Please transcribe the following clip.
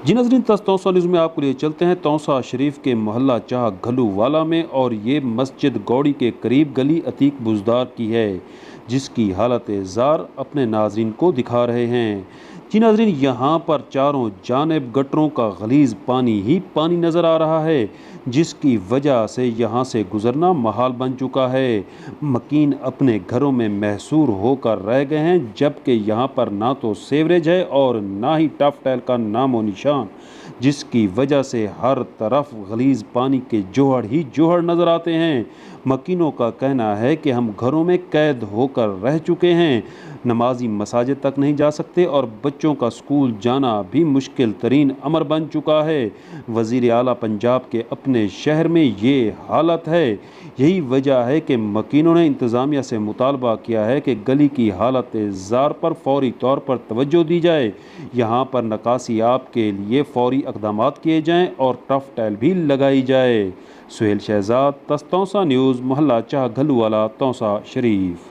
जी नाज़रीन, तौसा न्यूज़ में आपको लिए चलते हैं तौसा शरीफ के मोहल्ला चाह घलू वाला में, और ये मस्जिद गौड़ी के करीब गली अतीक बुज़दार की है, जिसकी हालत ज़ार अपने नाज़रीन को दिखा रहे हैं। जी नाज़रीन, यहाँ पर चारों जानिब गटरों का गलीज़ पानी ही पानी नज़र आ रहा है, जिसकी वजह से यहाँ से गुज़रना महाल बन चुका है। मकीन अपने घरों में महसूर होकर रह गए हैं, जबकि यहाँ पर ना तो सेवरेज है और ना ही टफ टैल का नामो निशान, जिसकी वजह से हर तरफ गलीज़ पानी के जोहड़ ही जोहड़ नज़र आते हैं। मकीनों का कहना है कि हम घरों में कैद होकर रह चुके हैं, नमाजी मसाजिद तक नहीं जा सकते और बच्चों का स्कूल जाना भी मुश्किल तरीन अमर बन चुका है। वज़ीर आला पंजाब के अपने शहर में ये हालत है। यही वजह है कि मकीनों ने इंतज़ामिया से मुतालबा किया है कि गली की हालत ज़ार पर फौरी तौर पर तवज्जो दी जाए, यहाँ पर नकासियाब के लिए फौरी इक़दामात किए जाएँ और टफ टैल भी लगाई जाए। सुहेल शहजाद, तौसा न्यूज़, मोहल्ला चाह घलूवाला, तौसा शरीफ।